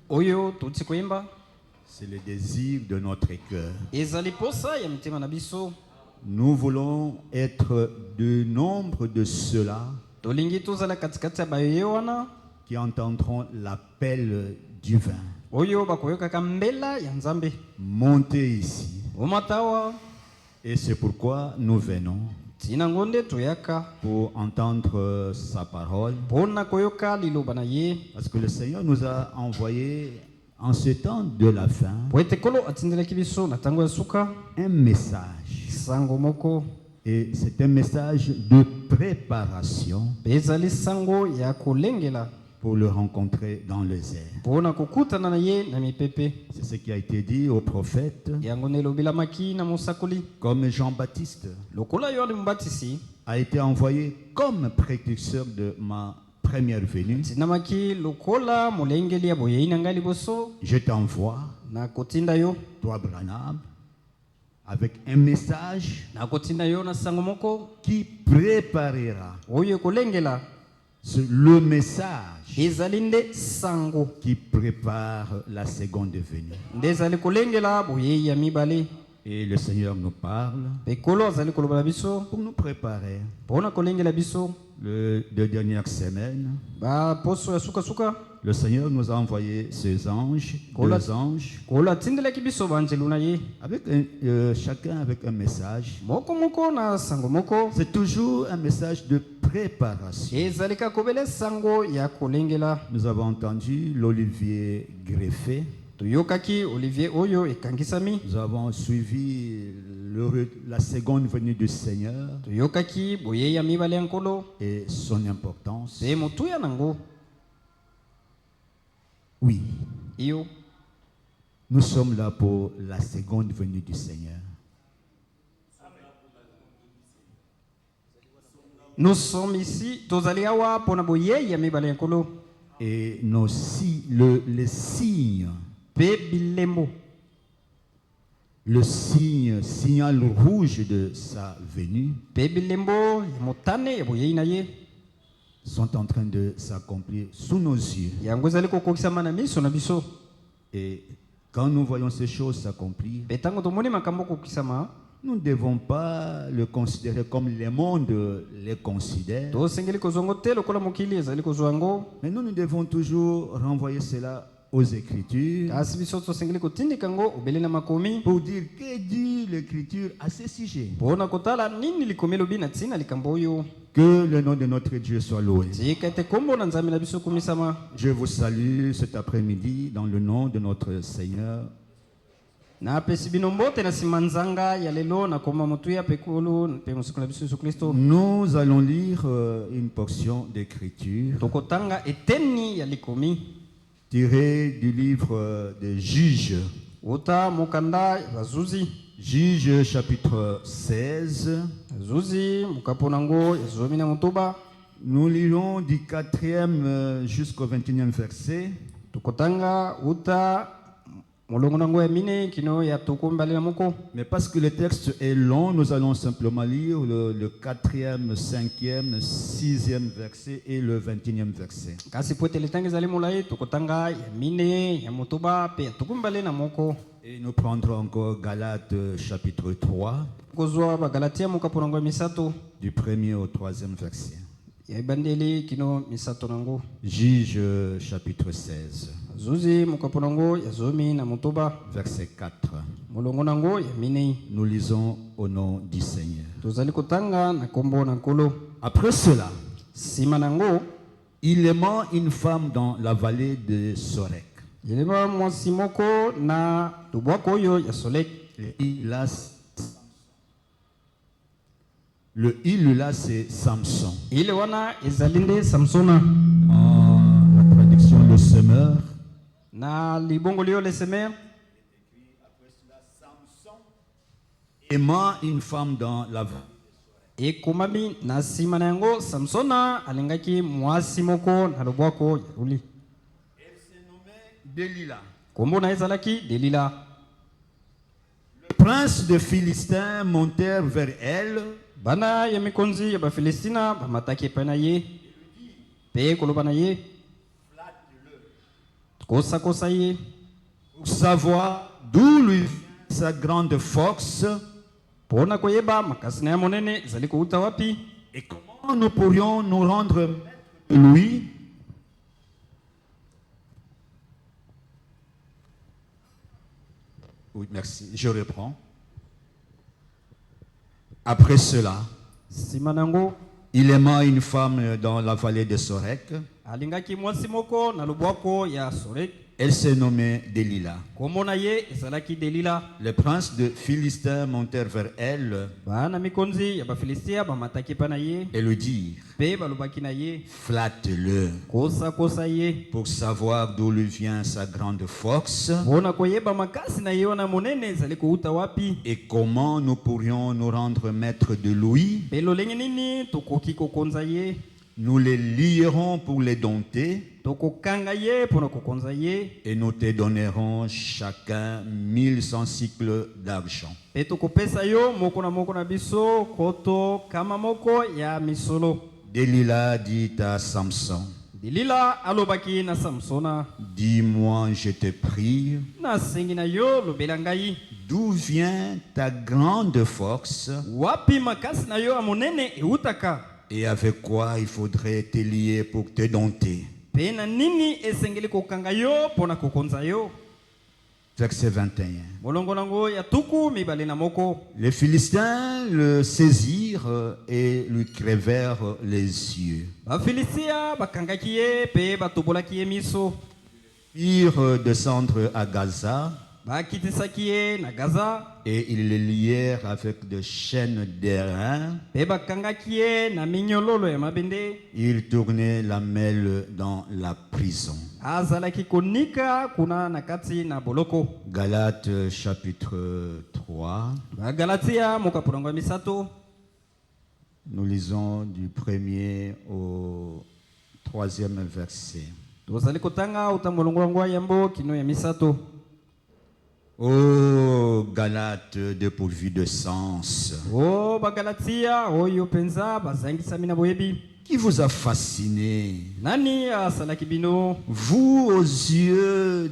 Oyo tuti kuimba. C'est le désir de notre cœur. Ezali posa ya mtima na biso. Nous voulons être de nombre de ceux-là Tolingi tozala katikati ya bayo wana qui entendront l'appel divin. oyo bakoyoka mbela ya Nzambe. Montez ici. Omatawa. Et c'est pourquoi nous venons Tina ngonde toyaka pour entendre sa parole. pona koyoka liloba na ye. Parce que le Seigneur nous a envoyé en ce temps de la fin Poetekolo atindelaki biso na tango ya suka un message. sango moko. Et c'est un message de préparation Ezali sango ya kolengela pour le rencontrer dans les airs. pona kokutana na ye na mipepe. C'est ce qui a été dit au prophète, Yango ne lobilamaki na mosakoli. comme Jean-Baptiste Lokola Yohane Mbatisi a été envoyé comme précurseur de ma première venue. tinamaki lokola molengeli ya boyei na ngai liboso Je t'envoie, na kotinda yo. toi Branham, avec un message Na kotinda yo na sango moko qui préparera. oyo kolengela. C'est le message Ezali nde sango qui prépare la seconde venue. nde ezali kolengela boyei ya mibale. Et le Seigneur nous parle Pekolo azali koloba na biso pour nous préparer. pona kolengela biso Les 2 dernières semaines, ba poso ya suka le Seigneur nous a envoyé ces anges, deux anges, kola tindelaki biso banjelu na ye avec chacun avec un message. moko na sango moko. C'est toujours un message de préparation. Ezali ka kobele sango ya kolengela. Nous avons entendu l'olivier greffé. Toyokaki Olivier oyo ekangisami. Nous avons suivi la seconde venue du Seigneur Toyokaki boyei ya mibale ya nkolo et son importance. pe motuya nango. Oui, Iyo nous sommes là pour la seconde venue du Seigneur. nous sommes ici tozali awa pona boyei ya mibale ya nkolo Et les signes, pe bilembo. le signal rouge de sa venue Pe bilembo ya motane ya boyei na ye sont en train de s'accomplir sous nos yeux. yango ezali kokokisama na miso na biso. Et quand nous voyons ces choses s'accomplir, Pe tango tomoni makambo kokokisama nous ne devons pas le considérer comme le monde les considère, tosengeli kozwa yango te lokola mokili ezali kozwa yango. mais nous devons toujours renvoyer cela aux Écritures Kasi biso tosengeli kotindika yango obele na makomi pour dire que dit l'Écriture à ce sujet. pona kotala nini likomi elobi na ntina likambo oyo. Que le nom de notre Dieu soit loué. tika ete kombo na Nzambe na biso komisama. Je vous salue cet après-midi dans le nom de notre Seigneur. Napesi bino mbote na nsima nzanga ya lelo na koma motuya pekulu pe mosiko na biso Yesu Kristo. Nous allons lire une portion d'écriture Tokotanga eteni ya likomi tirée du livre des Juges. uta mokanda ya bazuzi. Juges chapitre 16. Bazuzi mukapona ngo ya zomi na motoba. Nous lirons du 4e jusqu'au 21e verset. Tokotanga uta molongo nango ya mine kino ya tokombali na moko. Mais parce que le texte est long, nous allons simplement lire le 4e, 5e, 6e verset et le 21e verset. Kasi pote letangi ezali molai tokotanga ya mine ya motoba pe ya tokombali na moko. Et nous prendrons encore Galates chapitre 3, Kozwa bagalatia mukapona ngo ya misato du 1er au 3e verset. ya ibandeli kino misato nango. Juges chapitre 16, Zuzi mukapona ngo ya zomi na motoba verset 4. molongo nango ya mine. Nous lisons au nom du Seigneur. Tozali kotanga na kombo na nkolo. Après cela, Sima nango il aima une femme dans la vallée de Sorek. yeleba mwasi moko na lubwako oyo ya Solek. Le il là, c'est Samson. Ile wana ezali nde Samsona. En la traduction, le semeur. Na libongo lio le semer Aimant une femme dans la vallée. ekomami na sima na yango Samsona alingaki mwasi moko na lubwako ya Uli. Elle se nommait Delilah. Kombo na ezalaki Delila. Le prince de Philistins montèrent vers elle. Bana ya mikonzi ya Bafilistina bamataki epai na ye pe koloba na ye kosakosa ye pour savoir d'où lui vient sa grande force mpona koyeba makasi na ye monene ezali kouta wapi et comment nous pourrions nous rendre maîtres de lui. Oui, merci. Je reprends. Après cela, nsima nango il aima une femme dans la vallée de Sorek. alingaki mwasi moko na lubwako ya Sorek. Elle se nommait Delilah. kombo na ye ezalaki Delila. Les princes de Philistins montèrent vers elle bana mikonzi ya bafilistia bamataki pa na ye et lui dirent, mpe balobaki na ye flatte-le kosakosa ye pour savoir d'où lui vient sa grande force mpona koyeba makasi na ye wana monene ezali kouta wapi et comment nous pourrions nous rendre maîtres de lui. mpe lolenge nini tokoki kokonza ye. Nous les lierons pour les dompter tokokanga ye mpona kokonza ye et nous te donnerons chacun 1100 cycles d'argent. mpe tokopesa yo moko na biso koto kama moko ya misolo. Delilah dit à Samson, Delila alobaki na Samsona, dis-moi, je te prie, nasengi na yo lobela ngai, d'où vient ta grande force wapi makasi na yo ya monene eutaka et avec quoi il faudrait te lier pour te dompter. mpe na nini esengeli kokanga yo mpona kokonza yo. Verset 21. molongo nango ya tuku mibale na moko. Les Philistins le saisirent et lui crevèrent les yeux. bafilistia bakangaki ye mpe batobolaki ye miso. Firent descendre à Gaza bakitisaki ye na Gaza et ils le lièrent avec des chaînes d'airain. mpe bakangaki ye na minyololo ya mabende. Il tournait la mêle dans la prison. azalaki konika kuna na kati na boloko. Galates chapitre 3. bagalatia mokapulango ya misato. Nous lisons du 1er au 3e verset. tozali kotanga uta molongo yango ya yambo kino ya misato. Ô Galates dépourvus de sens, o bagalatia oyo penza bazangisami na boyebi. qui vous a fasciné, nani asalaki bino. vous aux yeux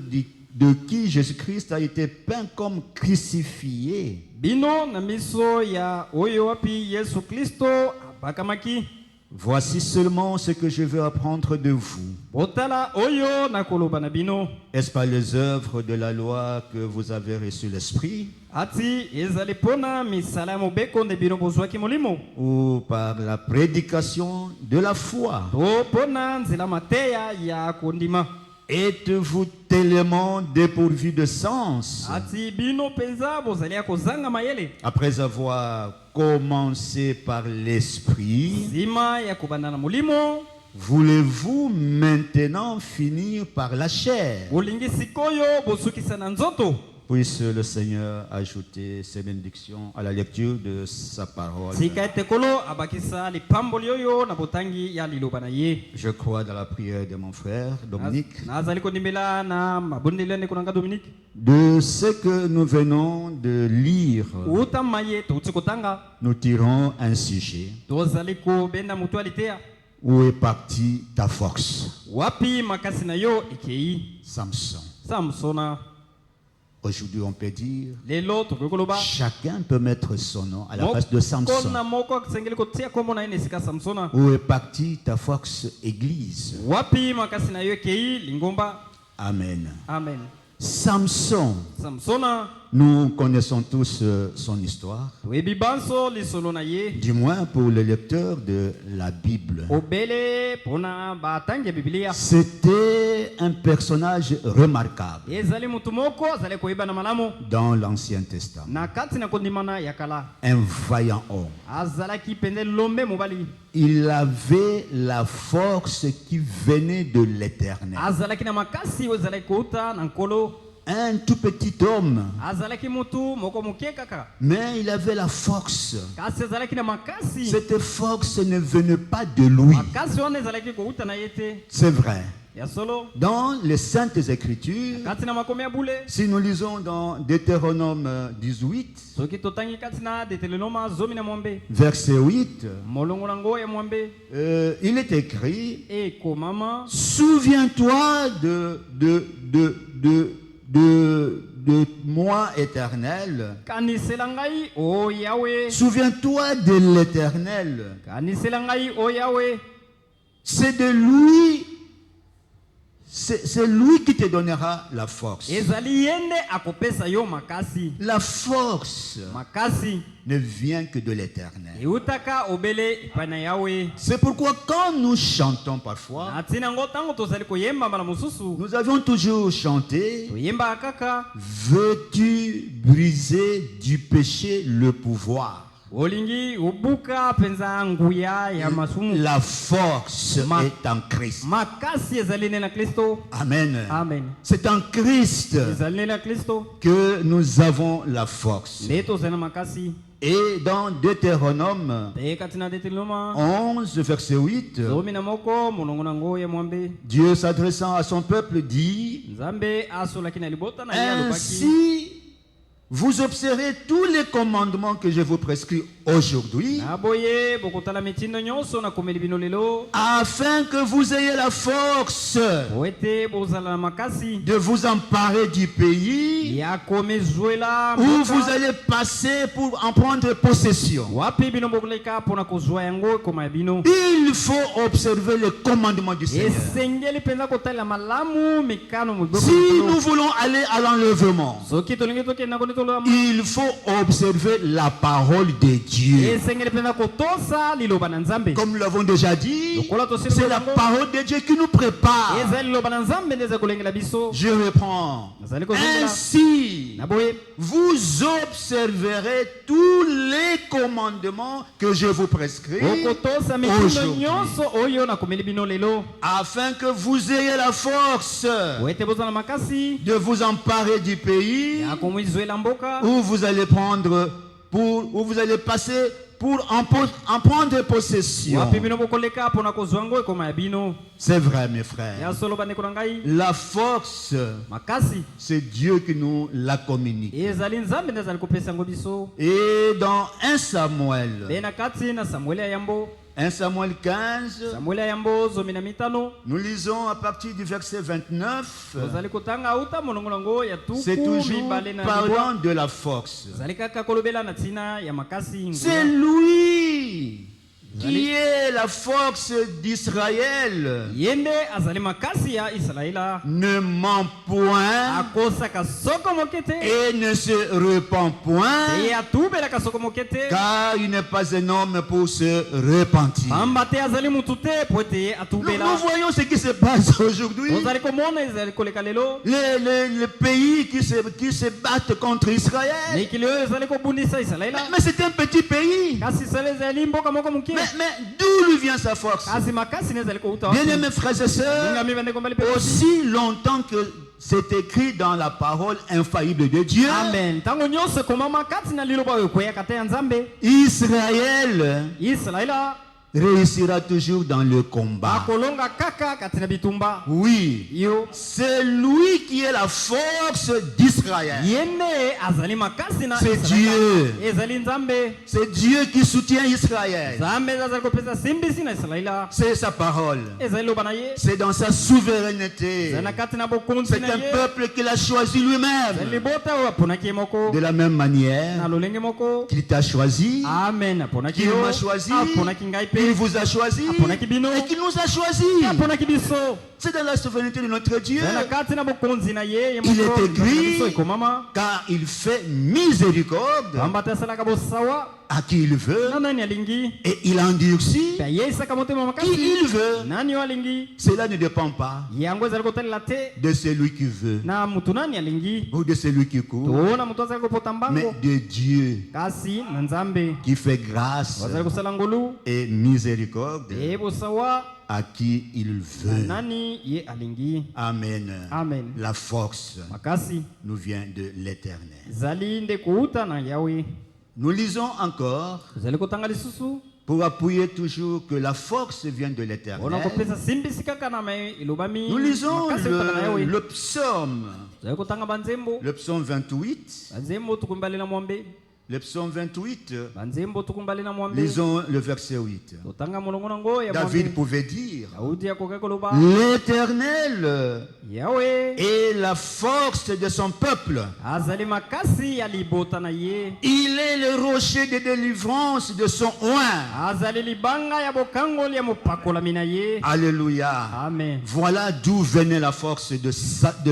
de qui Jésus-Christ a été peint comme crucifié? bino na miso ya oyo wapi Yesu Kristo abakamaki. Voici seulement ce que je veux apprendre de vous. botala oyo nakoloba na bino. Est-ce par les œuvres de la loi que vous avez reçu l'Esprit ati ezali pona misala ya mobeko nde bino bozwaki molimo, ou par la prédication de la foi? to pona nzela mateya ya kondima? Êtes-vous tellement dépourvus de sens? ati bino penza bozali ya kozanga mayele. Après avoir commencé par l'Esprit, nsima ya kobanda na molimo, voulez-vous maintenant finir par la chair? bolingi sikoyo bosukisa na nzoto. Puisse le Seigneur ajouter ses bénédictions à la lecture de sa parole. sika ete kolo abakisa lipamboli oyo na botangi ya liloba na ye. Je crois dans la prière de mon frère Dominique. nazali kondimbela na mabondeli ya ndeko na nga Dominique. De ce que nous venons de lire, uta maye touti kotanga nous tirons un sujet. tozali kobenda mutu aliteya. Où est partie ta force? wapi makasi na yo ekei. Samson. Samsona. Aujourd'hui, on peut dire, lelo tokoki koloba chacun peut mettre son nom à la place de Samson. mokona moko akisengeli kotia kombo na ye na esika Samsona. Où est partie ta force, Église? wapi makasi na yo ekei lingomba. Amen. Amen. Samson, Samsona nous connaissons tous son histoire, toyebi banso lisolo na ye. du moins pour les lecteurs de la Bible. obele mpona batangi ya biblia. C'était un personnage remarquable ezali mutu moko azali koyeba na malamu dans l'Ancien Testament. na kati na kondimana ya kala. Un vaillant homme. azalaki pende lombe mobali. Il avait la force qui venait de l'Éternel. azalaki na makasi oyo ezalaki kouta na nkolo. Un tout petit homme, azalaki mutu moko moke kaka, mais il avait la force. kasi azalaki na makasi. Cette force ne venait pas de lui. makasi wana ezalaki kouta na ye te. C'est vrai. ya solo Dans les Saintes Écritures, kati na makomi ya bule si nous lisons dans Deutéronome 18, soki totangi kati na Deutéronome zomi na mwambe verset 8, molongo nango ya mwambe il est écrit: ekomama souviens-toi de moi, Éternel. kanisela ngai o yawe Souviens-toi de l'Éternel. kanisela ngai o yawe C'est de lui, c'est lui qui te donnera la force. ezali yende akopesa yo makasi La force makasi ne vient que de l'Éternel. eutaka obele epai na yawe C'est pourquoi quand nous chantons parfois, na ntina yango ntango tozali koyemba mbala mosusu nous avions toujours chanté: toyembaka kaka veux-tu briser du péché le pouvoir? olingi obuka mpenza nguya ya masumu La force est en Christ. makasi ezali ne na kristo Amen. amen C'est en Christ ezali ne na kristo que nous avons la force. nde tozali na makasi Et dans Deutéronome te kati na Deutéronome 11, verset 8, zomi na moko molongo nango ya mwambe Dieu s'adressant à son peuple dit: nzambe asolaki na libota na ye alobaki ainsi, vous observez tous les commandements que je vous prescris aujourd'hui, na boye bokotala mitindo nyonso nakomeli bino lelo afin que vous ayez la force po ete bozala na makasi de vous emparer du pays ya komezwela où mboka vous allez passer pour en prendre possession. wapi bino bokoleka mpona kozwa yango ekoma ya bino Il faut observer les commandements du Seigneur. esengeli mpenza kotalela malamu mikano miboko Si likolo. nous voulons aller à l'enlèvement, soki tolingi tokenda koni tolama il faut observer la parole de Dieu. esengeli mpenza kotosa liloba na nzambe Comme nous l'avons déjà dit, lokola tosili c'est la parole de Dieu qui nous prépare. ezali liloba na nzambe nde ezali kolengela biso Je reprends. nazali kozongela Ainsi, na boye vous observerez tous les commandements que je vous prescris, okotosa mitindo aujourd'hui, nyonso oyo nakomeli bino lelo afin que vous ayez la force po ete bozala makasi de vous emparer du pays ya komizwela mboka où vous allez passer pour en prendre possession. wapi bino bokoleka mpona kozwa yango ekoma ya bino C'est vrai, mes ya frères. solo bandeko na ngai La force, makasi c'est Dieu qui nous la communique. ezali nzambe nde azali kopesa yango biso Et dans 1 Samuel, mpe na kati na samuele ya yambo 1 Samuel 15, samuele ya yambo zomi na mitano nous lisons à partir du verset 29. tozali kotanga auta molongo nango ya C'est tuku toujours mibale na parlant libwa de la force. tozali kaka kolobela na ntina ya makasi C'est nguya lui qui est la force d'Israël. ye nde azali makasi ya israela Ne ment point akosaka soko moke te et ne se repent point, ye atubelaka soko moke te car il n'est pas un homme pour se repentir. pamba te azali mutu te po ete ye Nous atubela voyons ce qui se passe aujourd'hui. tozali komona ezali koleka lelo Les pays qui se battent contre Israël. mikili oyo ezali kobundisa israela Mais c'est un petit pays. kasi israela ezali mboka moko moke Mais d'où lui vient sa force? kasi makasi ne ezali kouta Bien-aimés frères et sœurs, ngami bandeko mbali pe aussi longtemps que c'est écrit dans la parole infaillible de Dieu, amen ntango nyonso ekomama kati na liloba oyo ekweyaka te ya nzambe Israël israela réussira toujours dans le combat. akolonga kaka kati na bitumba Oui, yo c'est lui qui est la force d'Israël. ye nde azali makasi na C'est Israela. Dieu. ezali nzambe C'est Dieu qui soutient Israël. nzambe nde azali kopesa simbisi na israela C'est sa parole. ezali loba na ye C'est dans sa souveraineté. ezali na kati na bokonzi C'est na un ye peuple qu'il a choisi ezali lui-même. libota oyo aponaki ye moko De la même na manière lolenge moko qu'il t'a choisi, amen aponaki qu'il yo m'a choisi, aponaki ngai qu'il pe vous a choisi aponaki bino et qu'il nous a choisi. aponaki biso C'est dans la souveraineté de notre Dieu, ezali na kati na bokonzi na ye ye Il est moko écrit- nzambe na biso ekomama car il fait miséricorde pamba te asalaka bosawa à qui il veut na nani alingi et il endurcit mpe ayeisaka motema qui makasi il veut. nani oyo alingi Cela ne dépend pas yango ezali kotalela te de celui qui veut na mutu nani alingi ou de celui qui court, toona mutu azali kopota mais mbango de Dieu kasi na nzambe qui fait grâce bazali kosala ngolu et miséricorde eye bosawa à qui il na veut. nani ye alingi Amen. amen La force makasi nous vient de l'Éternel. ezali nde kouta na yawe Nous lisons encore ezali kotanga lisusu pour appuyer toujours que la force vient de l'Éternel. Nous lisons le psaume 28. Le psaume 28, lisons le verset 8. David pouvait dire, l'Éternel est la force de son peuple. Il est le rocher de délivrance de son oint. Alléluia. Amen. Voilà d'où venait la force de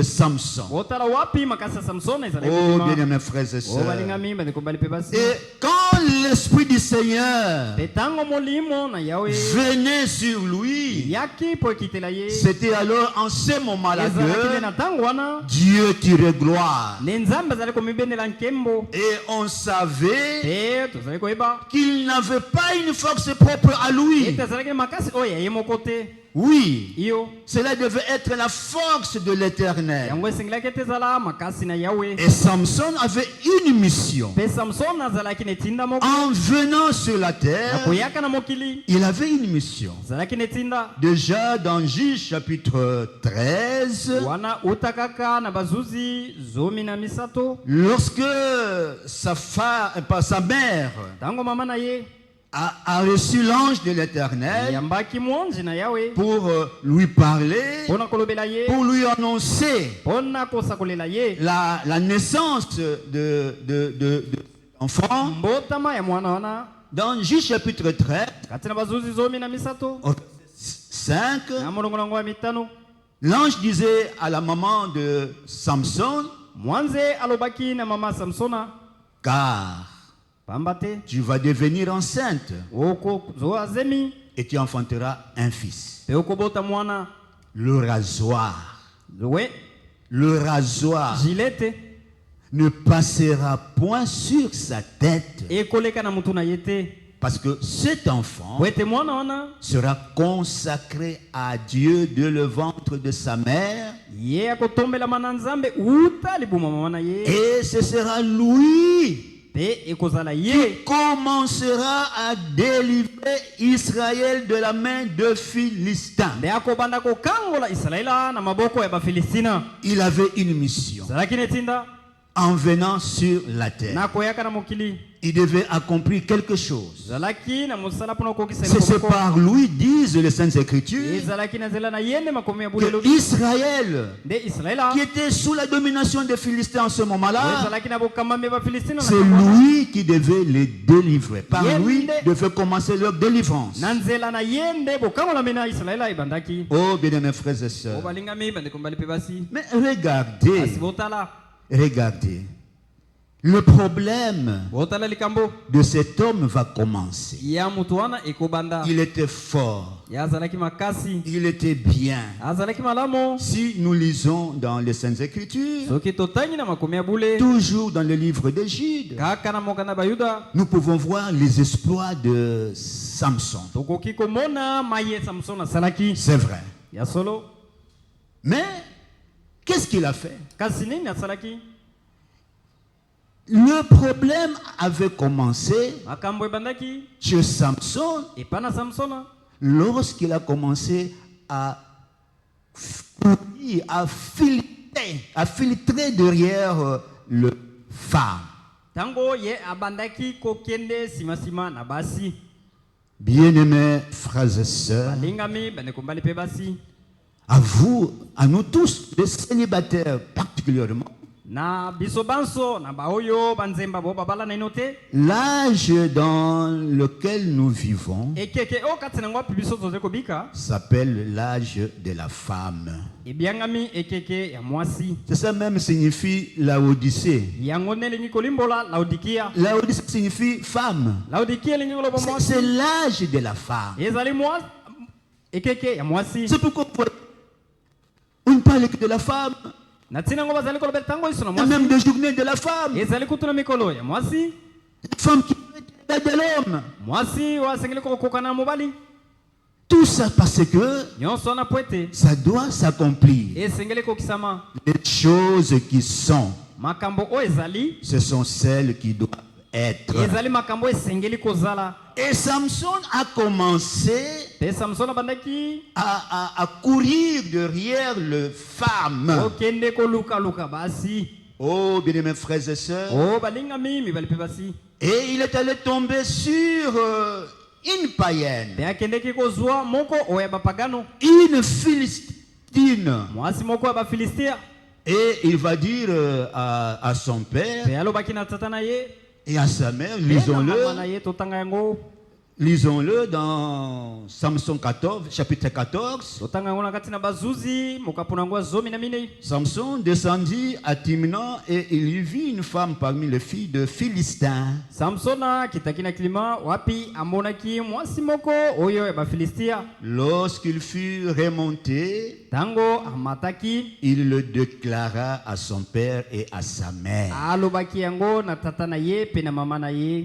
Samson. Oh, bien-aimés frères et sœurs. Et quand l'Esprit du Seigneur venait sur lui, c'était alors en ce moment-là que Dieu tirait gloire. Et on savait qu'il n'avait pas une force propre à lui. Oui, cela devait être la force de l'Éternel. Et Samson avait une mission. En venant sur la terre, il avait une mission. Déjà dans Juge chapitre 13, lorsque sa mère a reçu l'ange de l'Éternel pour lui parler, pour lui annoncer la naissance de l'enfant. Dans Juge chapitre 13, au verset 5, l'ange disait à la maman de Samson, car tu vas devenir enceinte et tu enfanteras un fils. Le rasoir ne passera point sur sa tête, parce que cet enfant sera consacré à Dieu de le ventre de sa mère, et ce sera lui qui commencera à délivrer Israël de la main de Philistins. Il avait une mission. En venant sur la terre, il devait accomplir quelque chose. C'est par lui, disent les Saintes Écritures, que Israël, qui était sous la domination des Philistins en ce moment-là, c'est lui qui devait les délivrer. Par lui devait commencer leur délivrance. Oh, bien-aimés frères et sœurs, mais regardez, le problème de cet homme va commencer. Il était fort, il était bien. Si nous lisons dans les Saintes Écritures, toujours dans le livre de Jude, nous pouvons voir les exploits de Samson. C'est vrai. Mais qu'est-ce qu'il a fait? Le problème avait commencé chez Samson lorsqu'il a commencé à filtrer derrière le phare. Bien-aimés frères et sœurs, à vous, à nous tous, les célibataires particulièrement, l'âge dans lequel nous vivons s'appelle l'âge de la femme. Ça même signifie Laodicée. Laodicée signifie femme. C'est l'âge de la femme. C'est pourquoi on ne parle que de la femme. Et même des journées de la femme. La femme qui est de l'homme. Tout ça parce que ça doit s'accomplir. Les choses qui sont, ce sont celles qui doivent être. Et Samson a commencé à courir derrière le femme. Oh, bien-aimés frères et sœurs. Et il est allé tomber sur une païenne, une Philistine. Et il va dire à son père et à sa mère, lisons-le dans Samson 14, chapitre 14. Samson descendit à Timna et il y vit une femme parmi les filles de Philistins. Lorsqu'il fut remonté, il le déclara à son père et à sa mère.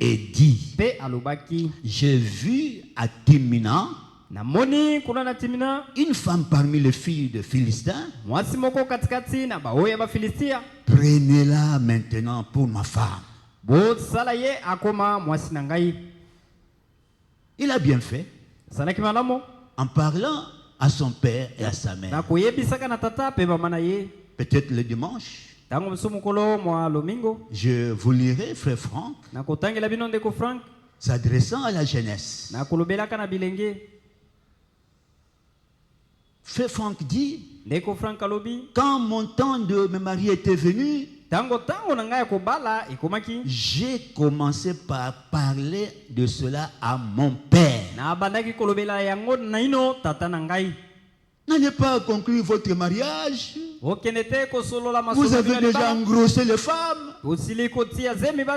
Et dit, j'ai vu à Timna une femme parmi les filles de Philistins. Prenez-la maintenant pour ma femme. Il a bien fait en parlant à son père et à sa mère. Peut-être le dimanche, je vous lirai, frère Franck, s'adressant à la jeunesse. Frère Franck dit, quand mon temps de me marier était venu, j'ai commencé par parler de cela à mon père. N'allez pas conclure votre mariage. Vous avez déjà engrossé les femmes. Et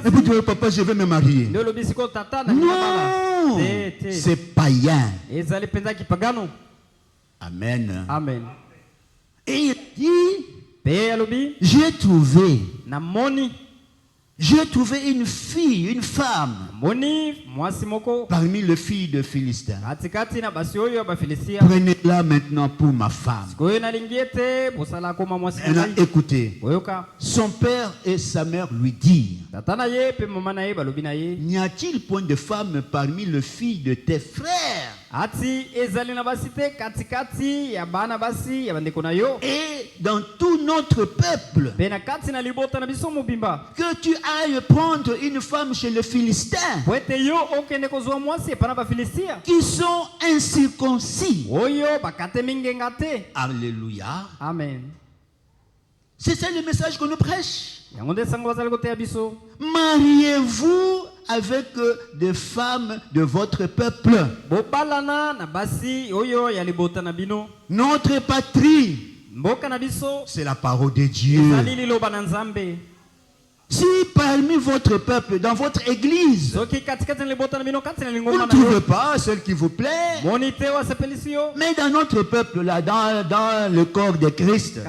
vous dites, papa, je vais me marier. Non, c'est païen. Amen. Amen. Et il dit, j'ai trouvé une fille, une femme parmi les filles de Philistins. Prenez-la maintenant pour ma femme. Maintenant, écoutez. Son père et sa mère lui dirent, n'y a-t-il point de femme parmi les filles de tes frères? Et dans tout notre peuple, que tu ailles prendre une femme chez les Philistins qui sont incirconcis. Alléluia. Amen. C'est ça le message que nous prêche. Mariez-vous avec des femmes de votre peuple. Notre patrie, c'est la parole de Dieu. Si parmi votre peuple, dans votre église, vous ne trouvez pas celle qui vous plaît, mais dans notre peuple, là, dans le corps de Christ,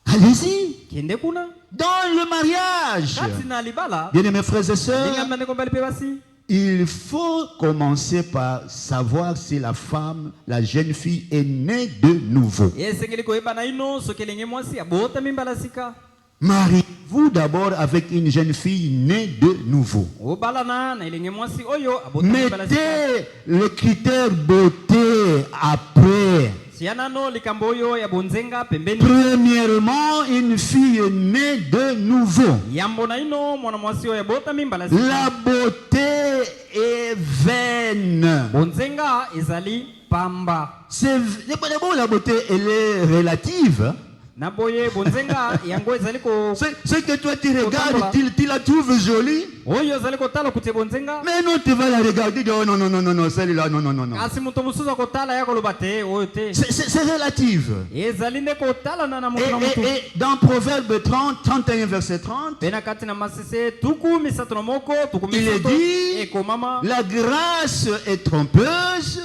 allez-y. Dans le mariage, bien-aimés frères et sœurs, il faut commencer par savoir si la femme, la jeune fille est née de nouveau. Mariez-vous d'abord avec une jeune fille née de nouveau. Mettez le critère beauté après. Premièrement, une fille née de nouveau. La beauté est vaine. C'est bon, la beauté elle est relative. Ce que toi tu regardes, tu la trouves jolie. Mais non, tu vas la regarder. Oh non, non, non, non, non, celle-là, non, non, non, non. C'est relative. Et dans Proverbe 31, verset 30, il est dit, la grâce est trompeuse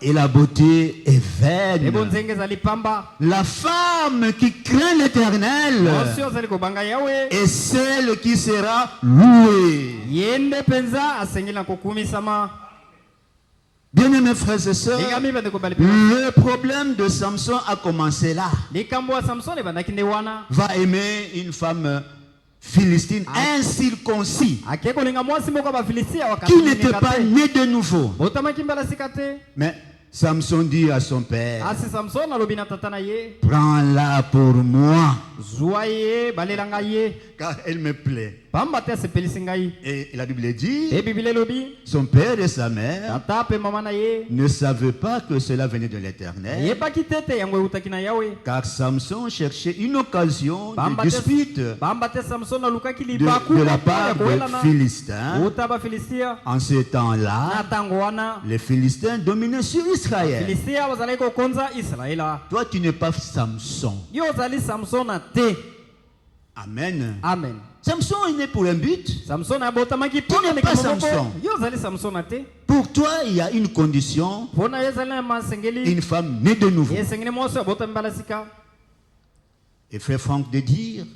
et la beauté est vaine. La femme qui craint l'Éternel est celle qui sera louée. Bien-aimés frères et sœurs, le problème de Samson a commencé là. Va aimer une femme philistine incirconcis qui n'était pas née de nouveau. Mais Samson dit à son père, prends-la pour moi, car elle me plaît. Et la Bible dit, son père et sa mère ne savaient pas que cela venait de l'Éternel, car Samson cherchait une occasion de dispute de la part des Philistins. En ce temps-là, les Philistins dominaient sur Israël. Toi, tu n'es pas Samson. Amen. Amen. Samson est né pour un but. Tu n'es pas Samson. Pour toi, il y a une condition. Une femme née de nouveau. Et frère Franck de dire,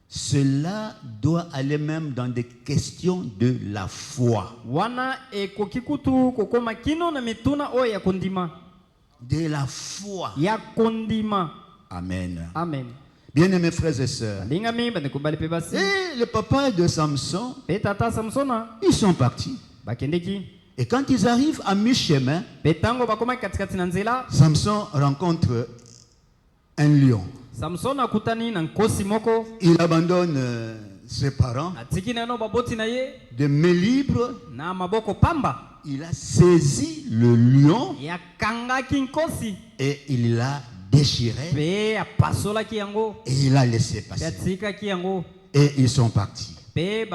cela doit aller même dans des questions de la foi. De la foi. Amen. Amen. Bien-aimés frères et sœurs, et le papa de Samson, ils sont partis. Et quand ils arrivent à mi-chemin, Samson rencontre un lion. Il abandonne ses parents, de main libre. Il a saisi le lion et il l'a déchiré et il a laissé passer. Et ils sont partis. Et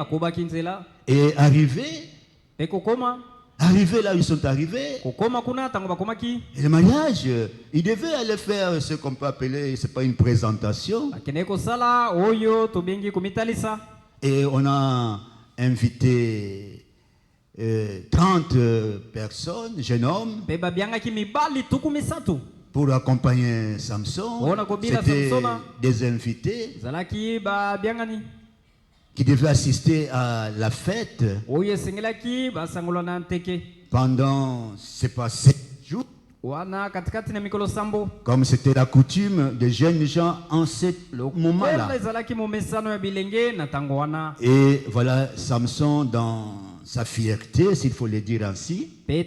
arrivés là où ils sont arrivés, et le mariage, ils devaient aller faire ce qu'on peut appeler, c'est pas une présentation. Et on a invité 30 personnes, jeunes hommes, pour accompagner Samson. C'était des invités qui devaient assister à la fête pendant, c'est pas 7 jours, comme c'était la coutume des jeunes gens en ce moment-là. Et voilà Samson dans sa fierté, s'il faut le dire ainsi. Il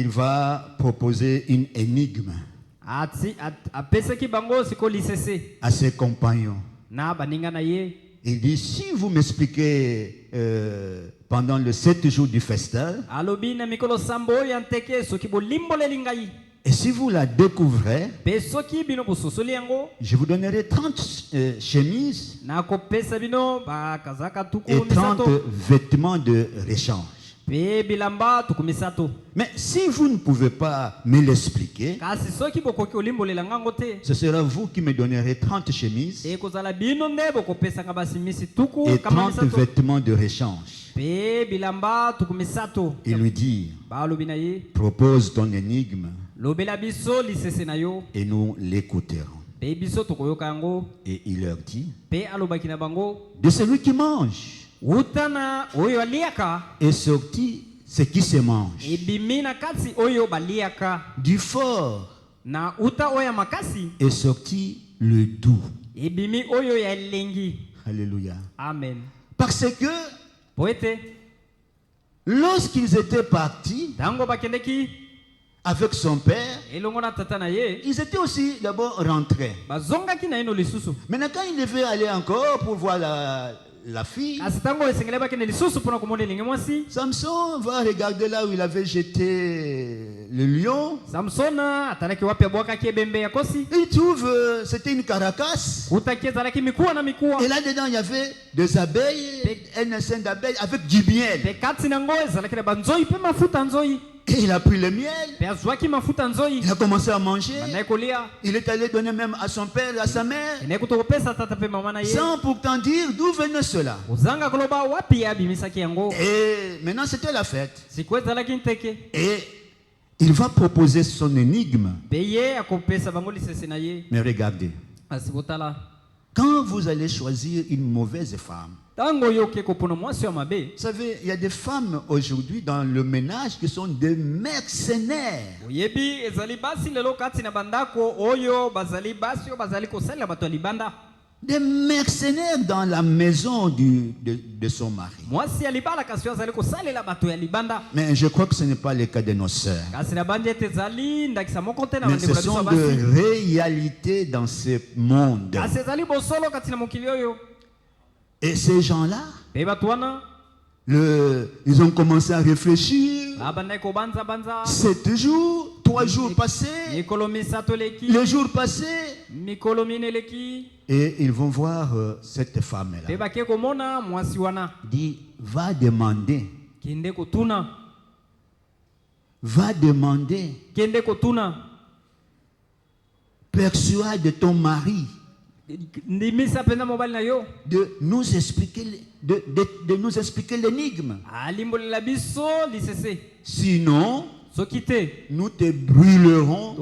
va proposer une énigme à ses compagnons. Il dit, si vous m'expliquez pendant le 7 jours du festin, et si vous la découvrez, je vous donnerai 30 chemises et 30 vêtements de rechange. Mais si vous ne pouvez pas me l'expliquer, ce sera vous qui me donnerez 30 chemises et 30 vêtements de rechange. Il lui dit, propose ton énigme et nous l'écouterons. Et il leur dit, de celui qui mange est sorti ce qui se mange. Du fort est sorti le doux. Alléluia. Amen. Parce que lorsqu'ils étaient partis avec son père, ils étaient aussi d'abord rentrés. Maintenant, quand ils devaient aller encore pour voir la fille, Samson va regarder là où il avait jeté le lion. Il trouve c'était une carcasse. Et là-dedans, il y avait des abeilles, un essaim d'abeilles avec du miel. Et il a pris le miel. Il a commencé à manger. Il est allé donner même à son père et à sa mère, sans pourtant dire d'où venait cela. Et maintenant c'était la fête. Et il va proposer son énigme. Mais regardez, quand vous allez choisir une mauvaise femme, Vous savez, il y a des femmes aujourd'hui dans le ménage qui sont des mercenaires. Des mercenaires dans la maison de son mari. Mais je crois que ce n'est pas le cas de nos sœurs. Mais ce sont des réalités dans ce monde. Et ces gens-là, ils ont commencé à réfléchir. 7 jours, 3 jours passés, les jours passés, et ils vont voir cette femme-là. Dit, va demander. Persuade ton mari de nous expliquer l'énigme. Sinon, nous te brûlerons,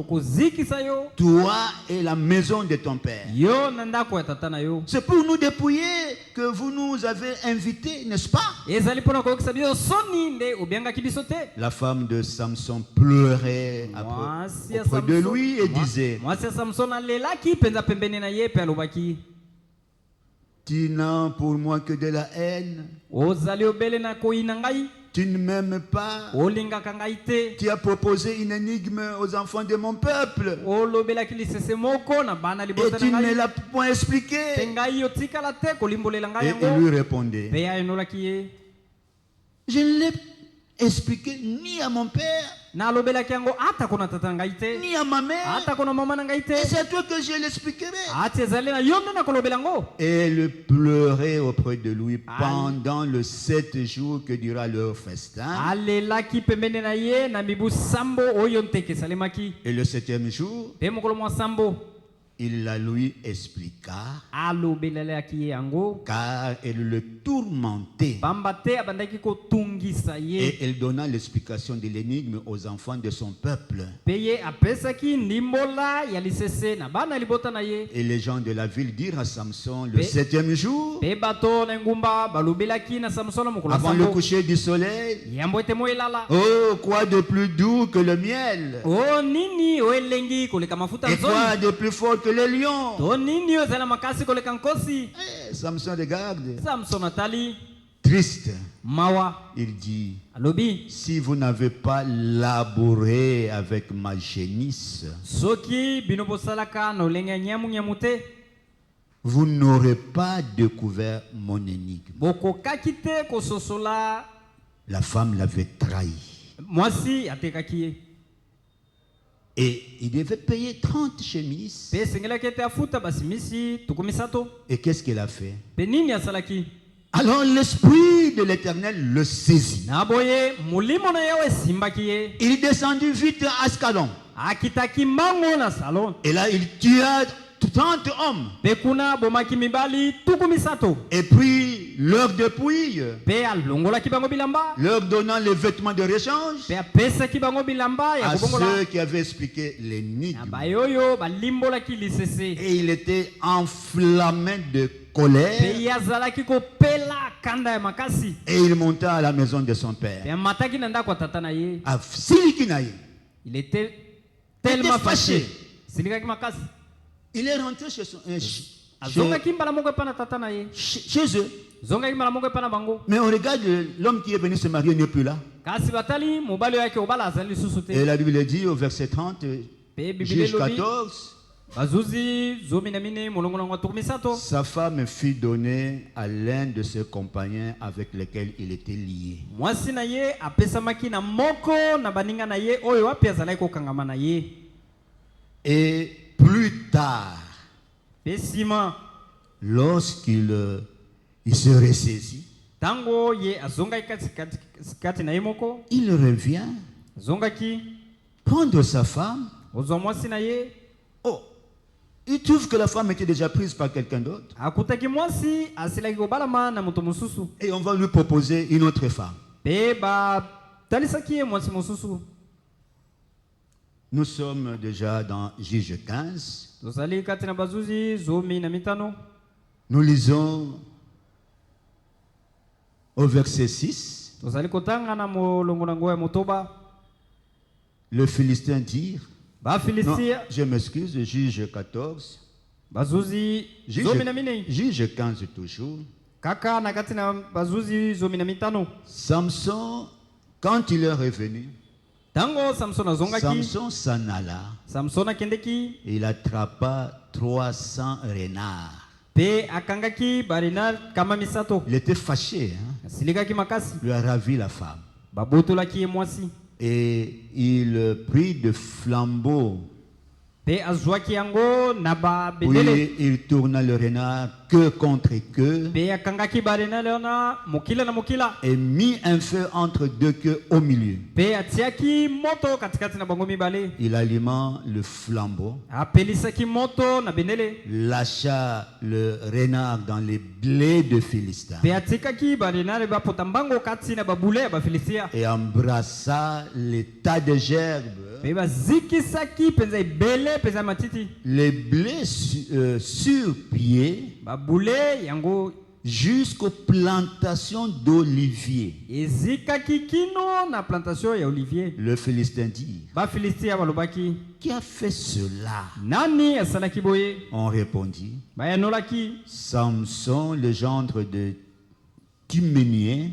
toi et la maison de ton père. C'est pour nous dépouiller que vous nous avez invités, n'est-ce pas? La femme de Samson pleurait auprès de lui et disait, tu n'as pour moi que de la haine. Tu ne m'aimes pas. Tu as proposé une énigme aux enfants de mon peuple. Et tu ne l'as point expliqué. Et il lui répondait, je ne l'ai expliqué ni à mon père, ni à ma mère, et c'est à toi que je l'expliquerai. Et elle pleurait auprès de lui pendant les 7 jours que dura leur festin. Et le 7e jour, il la lui expliqua, car elle le tourmentait. Et elle donna l'explication de l'énigme aux enfants de son peuple. Et les gens de la ville dirent à Samson le 7e jour, avant le coucher du soleil, oh, quoi de plus doux que le miel? Et quoi de plus fort que les lions? Samson regarde. Triste. Il dit, si vous n'avez pas labouré avec ma génisse, vous n'aurez pas découvert mon énigme. La femme l'avait trahi. Et il devait payer 30 chemises. Et qu'est-ce qu'il a fait? Alors l'esprit de l'Éternel le saisit. Il est descendu vite à Ascalon. Et là il tua 30 hommes. Et puis leur dépouille, leur donnant les vêtements de rechange à ceux qui avaient expliqué l'énigme. Et il était enflammé de colère. Et il monta à la maison de son père. À Silikinaï. Il était tellement fâché. Il est rentré chez eux. Mais on regarde, l'homme qui est venu se marier n'est plus là. Et la Bible dit au verset 30, Juge 14, sa femme fut donnée à l'un de ses compagnons avec lesquels il était lié. Et plus tard, lorsqu'il se ressaisit, il revient prendre sa femme. Oh, il trouve que la femme était déjà prise par quelqu'un d'autre. Et on va lui proposer une autre femme. Nous sommes déjà dans Juge 15. Nous lisons Au verset 6, le Philistin dit, non, je m'excuse, juge 14, juge 15 toujours. Samson, quand il est revenu, Samson s'en alla. Il attrapa 300 renards. Il était fâché. Il lui a ravi la femme. Et il prit de flambeaux. Oui, il tourna le renard queue contre queue et mit un feu entre deux queues au milieu. Il alluma le flambeau, lâcha le renard dans les blés de Philistin et embrassa les tas de gerbes. Les blés sur pied jusqu'aux plantations d'oliviers. Le Philistin dit, qui a fait cela? On répondit, Samson, le gendre de Timnien,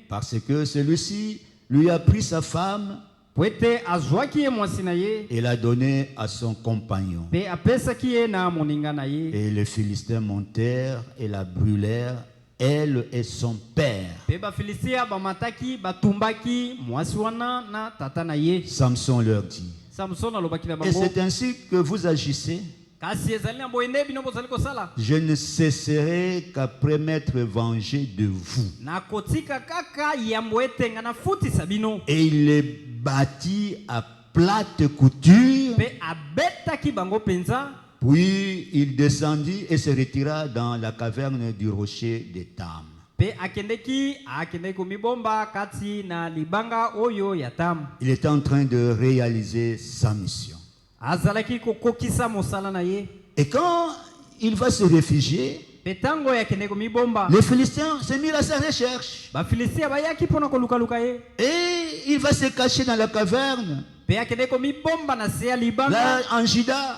parce que celui-ci lui a pris sa femme et l'a donné à son compagnon. Et les Philistins montèrent et la brûlèrent, elle et son père. Samson leur dit, et c'est ainsi que vous agissez? Je ne cesserai qu'après m'être vengé de vous. Et il les bâtit à plate couture. Puis il descendit et se retira dans la caverne du rocher d'Étam. Il était en train de réaliser sa mission. Et quand il va se réfugier, les Philistins se mirent à sa recherche. Et il va se cacher dans la caverne, là en Juda.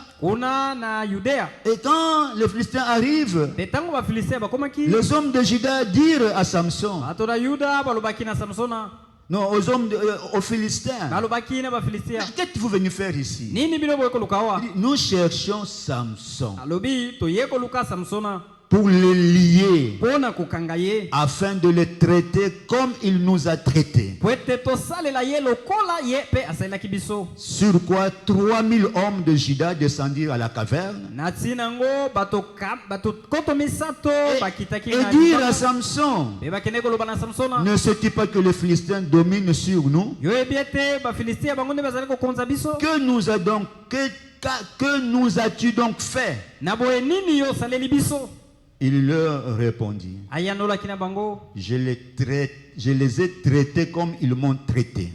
Et quand les Philistins arrivent, les hommes de Juda dirent à Samson, non, aux Philistins, qu'êtes-vous venu faire ici? Nous cherchons Samson pour le lier afin de le traiter comme il nous a traités. Sur quoi 3000 hommes de Juda descendirent à la caverne et dirent à Samson, ne sais-tu pas que les Philistins dominent sur nous? Que nous as-tu donc fait? Il leur répondit, je les ai traités comme ils m'ont traité.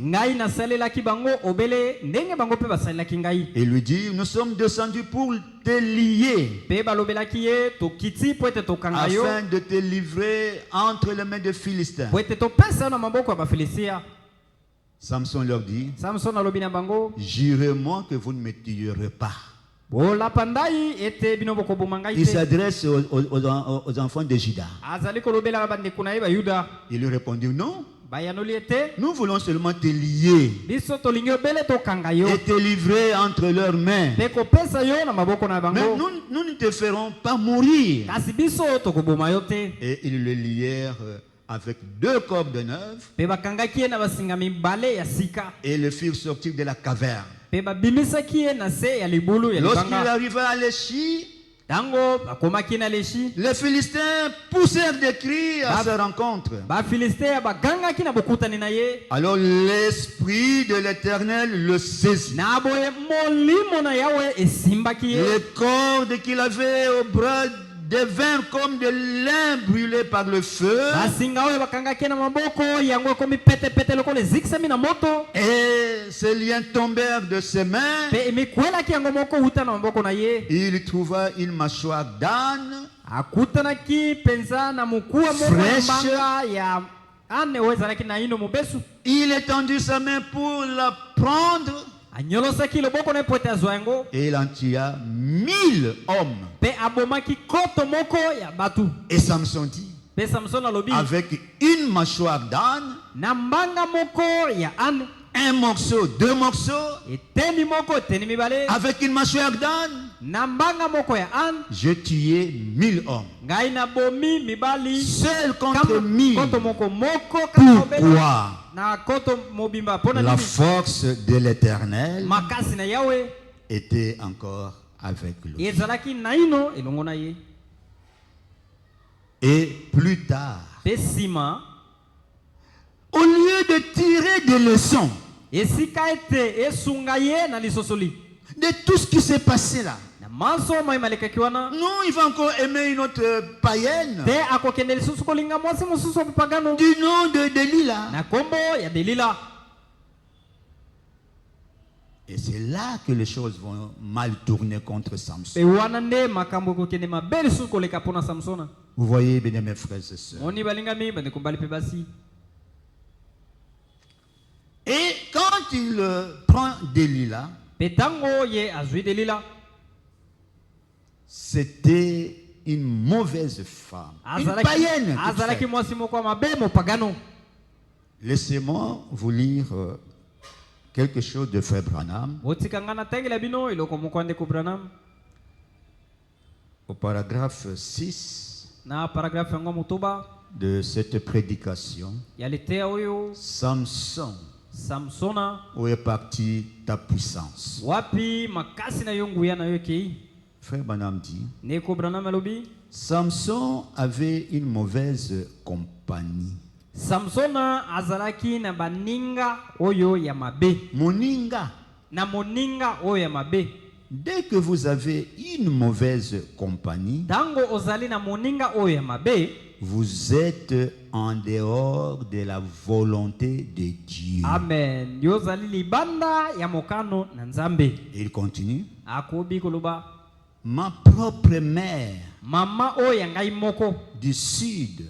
Il lui dit, nous sommes descendus pour te lier, afin de te livrer entre les mains des Philistins. Samson leur dit, jurez-moi que vous ne me tuerez pas. Il s'adresse aux enfants de Juda. Il lui répondit, non, nous voulons seulement te lier et te livrer entre leurs mains. Mais nous ne te ferons pas mourir. Et ils le lièrent avec 2 cordes neuves et le firent sortir de la caverne. Lorsqu'il arriva à l'Échi, les Philistins poussèrent des cris à sa rencontre. Alors l'Esprit de l'Éternel le saisit. Les cordes qu'il avait au bras devinrent comme de lin brûlé par le feu. Et ces liens tombèrent de ses mains. Il trouva une mâchoire d'âne Il étendit sa main pour la prendre. Et il en tia 1000 hommes. Et Samson dit, avec une mâchoire d'âne, un morceau, 2 morceaux, avec une mâchoire d'âne, j'ai tué 1000 hommes. Seul contre 1000. Pourquoi? La force de l'Éternel était encore avec lui. Et plus tard, au lieu de tirer des leçons de tout ce qui s'est passé là, non, il va encore aimer une autre païenne du nom de Delilah. Et c'est là que les choses vont mal tourner contre Samson. Vous voyez, bien mes frères et sœurs. Et quand il prend Delilah, c'était une mauvaise femme, une païenne. Laissez-moi vous lire quelque chose de Frère Branham. Au paragraphe 6 de cette prédication, Samson, où est partie ta puissance? Frère Branham dit, Samson avait une mauvaise compagnie. Moninga. Dès que vous avez une mauvaise compagnie, vous êtes en dehors de la volonté de Dieu. Amen. Et il continue. Ma propre mère du sud,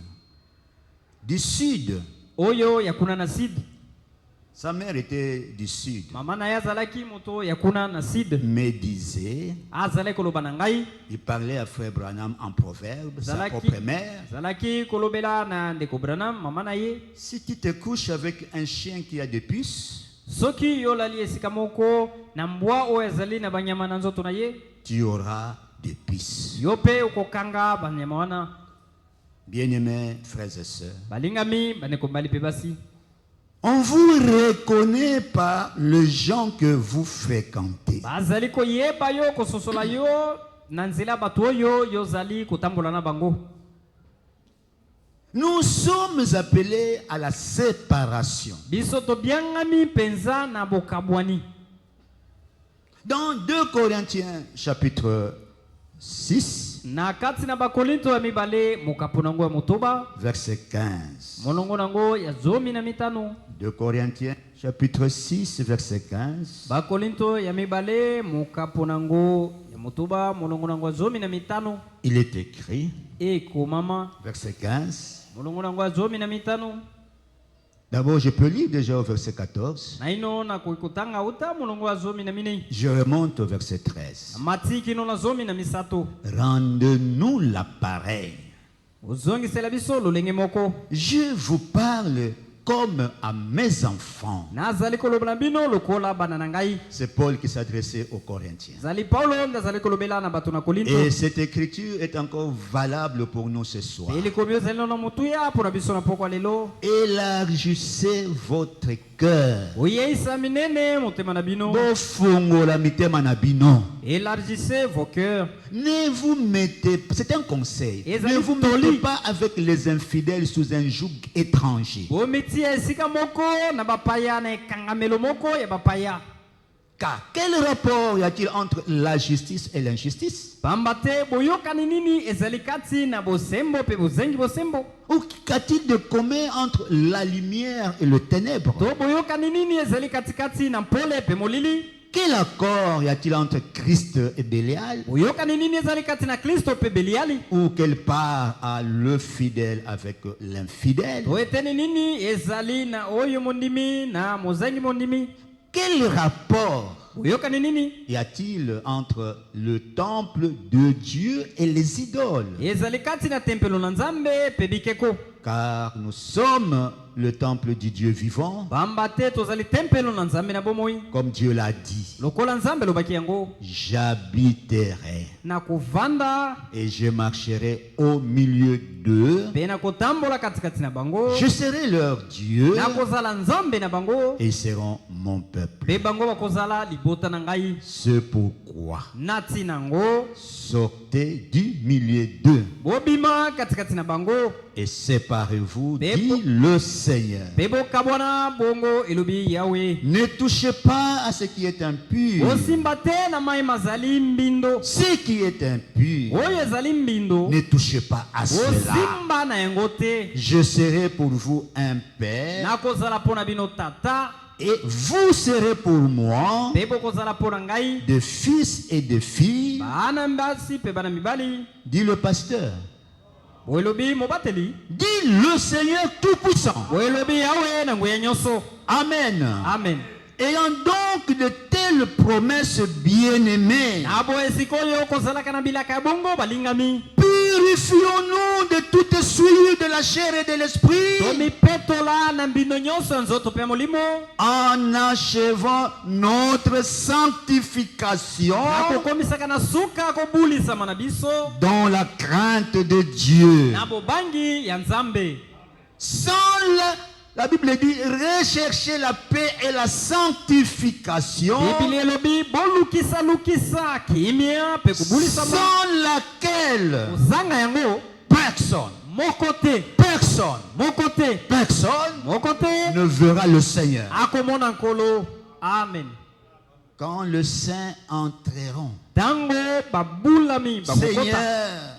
sa mère était du sud, mais disait, il parlait à Frère Branham en proverbe, sa propre mère, si tu te couches avec un chien qui a des puces, tu auras des puces. Bien-aimés frères et sœurs, on vous reconnaît par les gens que vous fréquentez. Nous sommes appelés à la séparation. Dans 2 Corinthiens chapitre 6, verset 15. 2 Corinthiens chapitre 6, verset 15. Il est écrit, verset 15. D'abord, je peux lire déjà au verset 14. Je remonte au verset 13. Rendez-nous l'appareil. Je vous parle comme à mes enfants. C'est Paul qui s'adressait aux Corinthiens. Et cette écriture est encore valable pour nous ce soir. Élargissez votre cœur. Élargissez vos cœurs. Ne vous mettez, c'est un conseil, ne vous mettez pas avec les infidèles sous un joug étranger. Car quel rapport y a-t-il entre la justice et l'injustice? Ou qu'a-t-il de commun entre la lumière et le ténèbre? quel accord y a-t-il entre Christ et Bélial? Ou quelle part a le fidèle avec l'infidèle? Quel rapport y a-t-il entre le temple de Dieu et les idoles? Car nous sommes le temple du Dieu vivant. Comme Dieu l'a dit, j'habiterai et je marcherai au milieu d'eux. Je serai leur Dieu et ils seront mon peuple. C'est pourquoi sortez du milieu d'eux et séparez-vous, dit le Seigneur. Ne touchez pas à ce qui est impur. Ce qui est impur, ne touchez pas à cela. Je serai pour vous un père et vous serez pour moi des fils et des filles, dit le pasteur. Dit le Seigneur Tout-Puissant. Amen. Amen. Ayant donc de telles promesses bien-aimées, purifions-nous de toute souillure de la chair et de l'esprit, en achevant notre sanctification dans la crainte de Dieu. Sans la Bible dit rechercher la paix et la sanctification, sans laquelle personne ne verra le Seigneur. Amen. Quand le Saint entreront, Seigneur,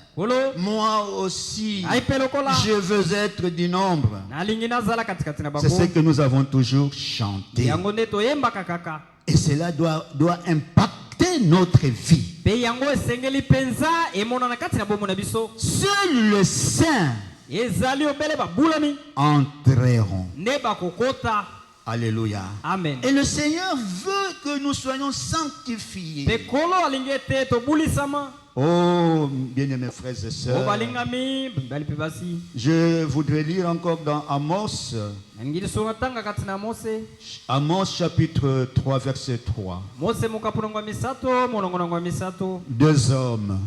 moi aussi, je veux être du nombre. C'est ce que nous avons toujours chanté. Et cela doit impacter notre vie. Seuls les saints entreront. Alléluia. Amen. Et le Seigneur veut que nous soyons sanctifiés. Oh, bien-aimés frères et sœurs, je voudrais lire encore dans Amos. Amos chapitre 3, verset 3. Deux hommes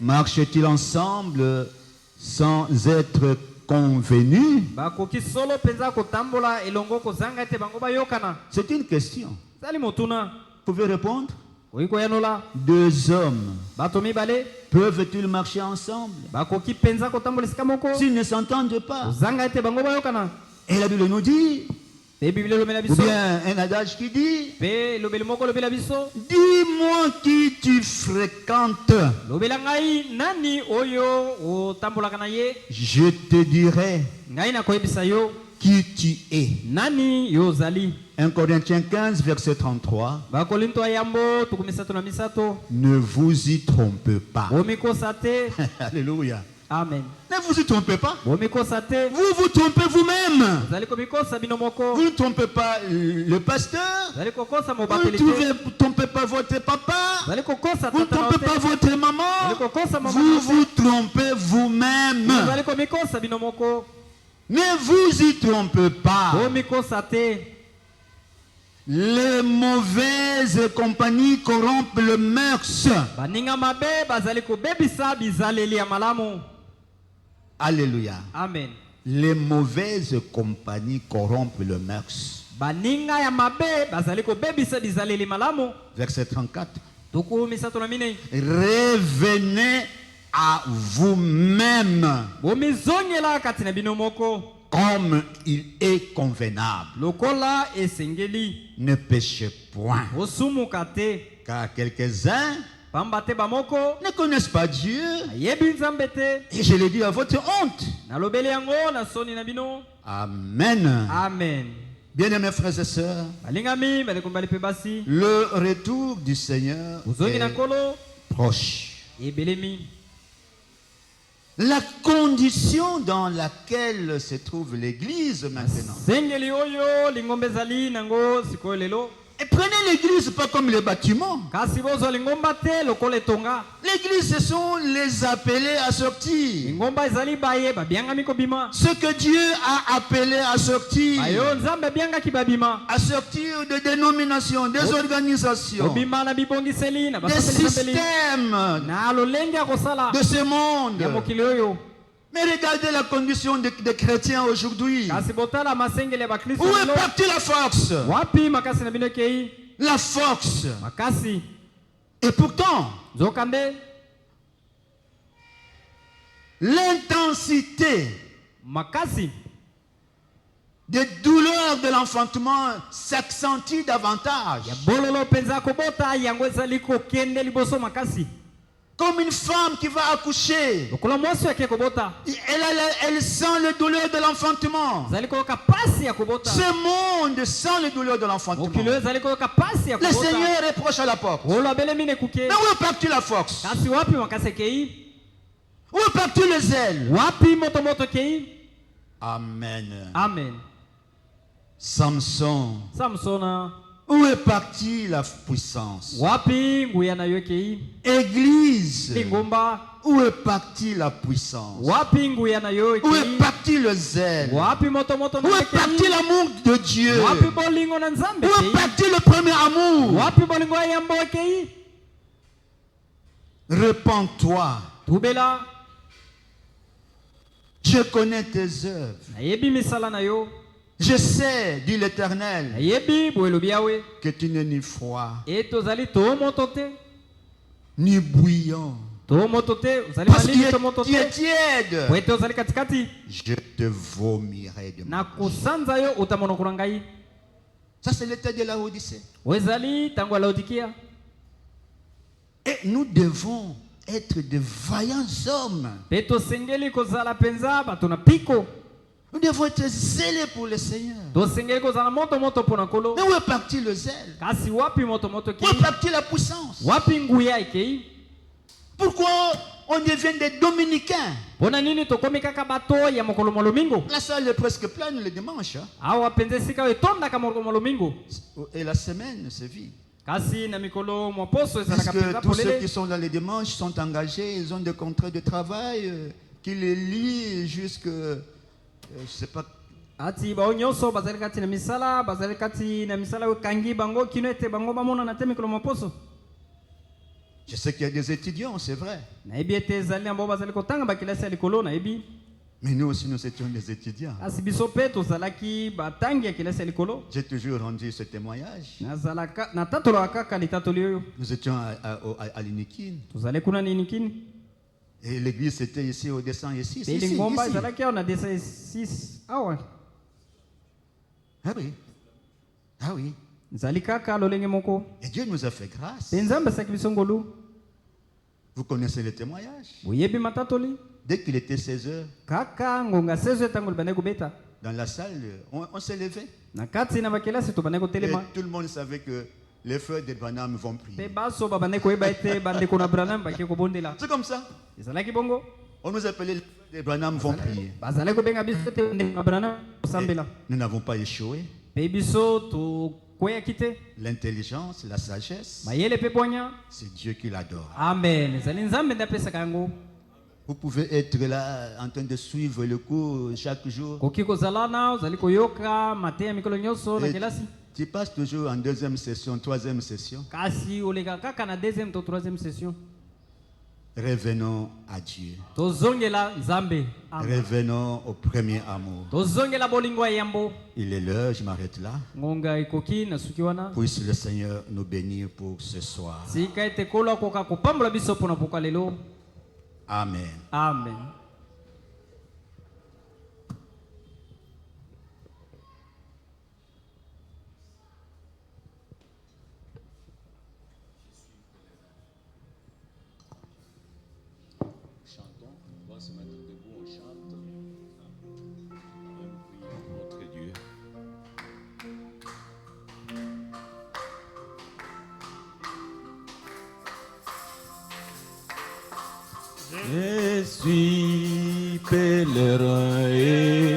marchent-ils ensemble sans être convenus? C'est une question. Vous pouvez répondre? Deux hommes peuvent-ils marcher ensemble s'ils ne s'entendent pas? Et la Bible nous dit, ou bien un adage qui dit, dis-moi qui tu fréquentes, je te dirai qui tu es. 1 Corinthiens 15, verset 33. Ne vous y trompez pas. Alléluia. Amen. Ne vous y trompez pas. Vous vous trompez vous-même. Vous ne trompez pas le pasteur. Vous ne trompez pas votre papa. Vous ne trompez pas votre maman. Vous vous trompez vous-même. Ne vous y trompez pas. Les mauvaises compagnies corrompent le mœurs. Alléluia. Amen. Les mauvaises compagnies corrompent le mœurs. Verset 34. Revenez à vous-même comme il est convenable. Ne péchez point. Car quelques-uns ne connaissent pas Dieu. Et je l'ai dit à votre honte. Amen. Amen. Bien-aimés frères et sœurs, le retour du Seigneur est proche. La condition dans laquelle se trouve l'Église maintenant. Et prenez l'Église pas comme les bâtiments. L'Église, ce sont les appelés à sortir. Ce que Dieu a appelé à sortir. À sortir de dénominations, des organisations, des systèmes de ce monde. Mais regardez la condition des chrétiens aujourd'hui. Où est partie la force? La force. Et pourtant, l'intensité des douleurs de l'enfantement s'accentue davantage. Comme une femme qui va accoucher, elle sent les douleurs de l'enfantement. Ce monde sent les douleurs de l'enfantement. Le Seigneur est proche à la porte. Mais où est partie la force? Où est parti le zèle? Amen. Amen. Samson. Où est partie la puissance? Église. Où est partie la puissance? Où est parti le zèle? Où est parti l'amour de Dieu? Où est parti le premier amour? Repends-toi. Je connais tes œuvres. Je sais, dit l'Éternel, que tu n'es ni froid, ni bouillant. Parce que tu es tiède. Je te vomirai de ma bouche. Ça, c'est l'état de la Odyssée. Et nous devons être de vaillants hommes. Nous devons être zélés pour le Seigneur. Mais où est parti le zèle? Où est parti la puissance? Pourquoi on devient des dominicains? La salle est presque pleine le dimanche. Et la semaine, c'est vide. Parce que tous ceux qui sont dans les dimanches sont engagés, ils ont des contrats de travail qui les lient jusque... je sais pas. Je sais qu'il y a des étudiants, c'est vrai. Mais nous aussi, nous étions des étudiants. J'ai toujours rendu ce témoignage. Nous étions à l'Inikin. Et l'église était ici, au descend ici. Ici. Ah oui. Ah oui. Et Dieu nous a fait grâce. Vous connaissez le témoignage. Dès qu'il était 16 heures, dans la salle, on s'est levé. Et tout le monde savait que les frères de Branham vont prier. C'est comme ça. On nous appelait les frères de Branham vont prier. Et nous n'avons pas échoué. L'intelligence, la sagesse, c'est Dieu qui l'adore. Amen. Vous pouvez être là en train de suivre le cours chaque jour. Tu passes toujours en deuxième session, troisième session. Revenons à Dieu. Revenons au premier amour. Il est l'heure, je m'arrête là. Puisse le Seigneur nous bénir pour ce soir. Amen. Amen. Je suis pèlerin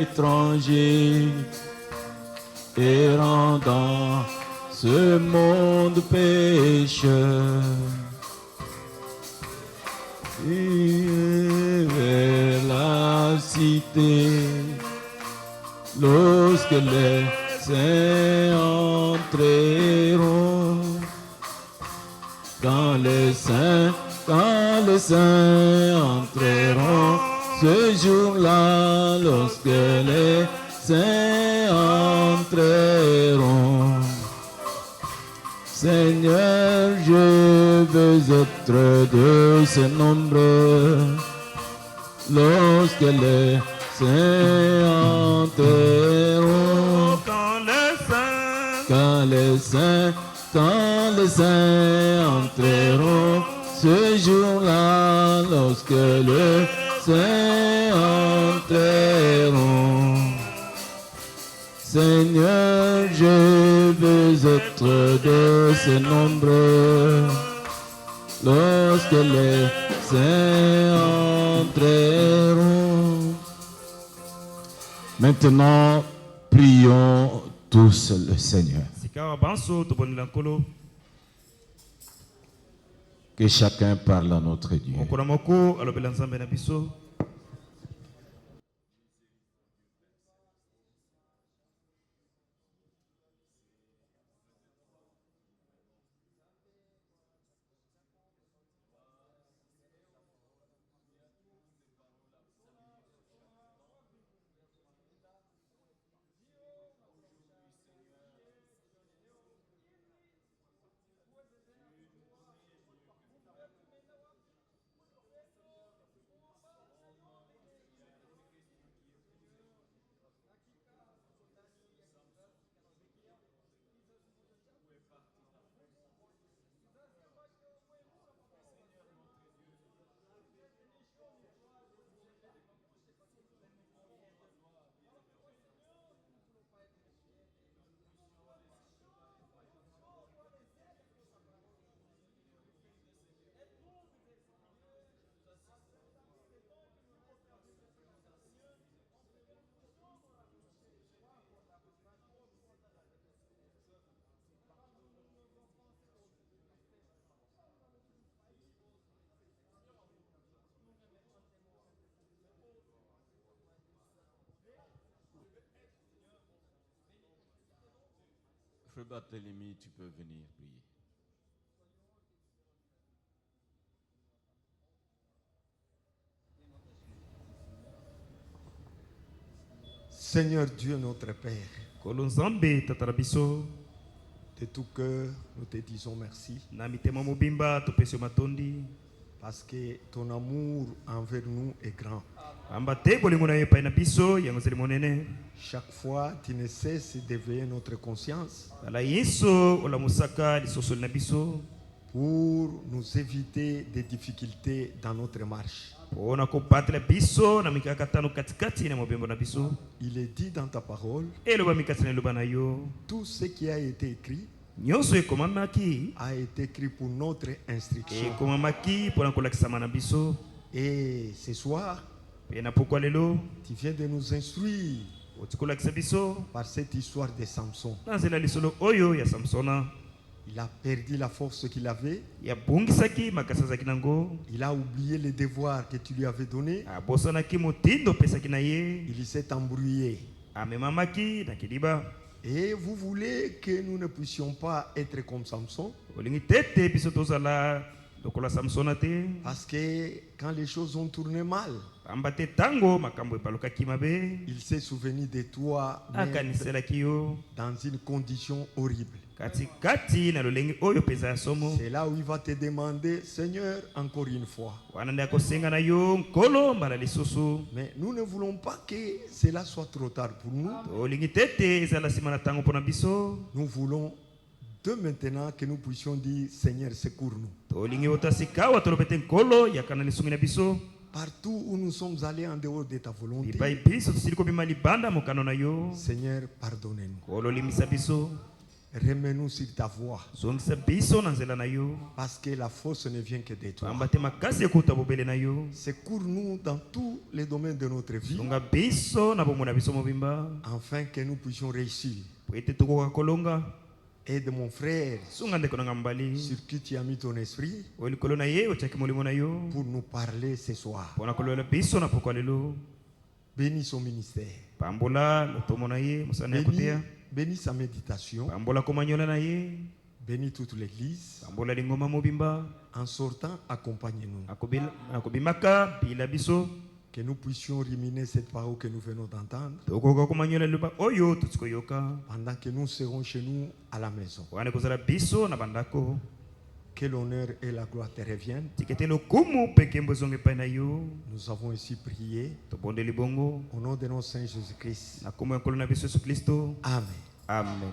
étranger, errant dans ce monde pécheur. Et vers la cité, lorsque les saints entreront, quand les saints entreront, ce jour-là, lorsque les saints entreront, Seigneur, je veux être de ce nombre, lorsque les saints entreront, quand les saints entreront, ce jour-là, lorsque les saints entreront, Seigneur, je veux être de ce nombre, lorsque les saints entreront. Maintenant, prions tous le Seigneur. Que chacun parle à notre Dieu. Frère Barthélemy, tu peux venir prier. Seigneur Dieu notre Père, de tout cœur, nous te disons merci. Parce que ton amour envers nous est grand. Chaque fois, tu ne cesses d'éveiller notre conscience pour nous éviter des difficultés dans notre marche. Il est dit dans ta parole, tout ce qui a été écrit a été écrit pour notre instruction. Et ce soir, tu viens de nous instruire par cette histoire de Samson. Il a perdu la force qu'il avait. Il a oublié les devoirs que tu lui avais donnés. Il s'est embrouillé. Et vous voulez que nous ne puissions pas être comme Samson? Parce que quand les choses ont tourné mal, il s'est souvenu de toi dans une condition horrible. C'est là où il va te demander, Seigneur, encore une fois. Mais nous ne voulons pas que cela soit trop tard pour nous. Nous voulons de maintenant que nous puissions dire, Seigneur, secours-nous. Partout où nous sommes allés en dehors de ta volonté, Seigneur, pardonnez-nous. Remets-nous sur ta voie. Parce que la force ne vient que de toi. Secours-nous dans tous les domaines de notre vie. Afin que nous puissions réussir. Aide mon frère sur qui tu as mis ton esprit pour nous parler ce soir. Bénis son ministère. Bénis sa méditation. Bénis toute l'église. En sortant, accompagne-nous. Que nous puissions ruminer cette parole que nous venons d'entendre. Pendant que nous serons chez nous à la maison. Que l'honneur et la gloire te reviennent. Nous avons ici prié au nom de notre Seigneur Jésus-Christ. Amen. Amen.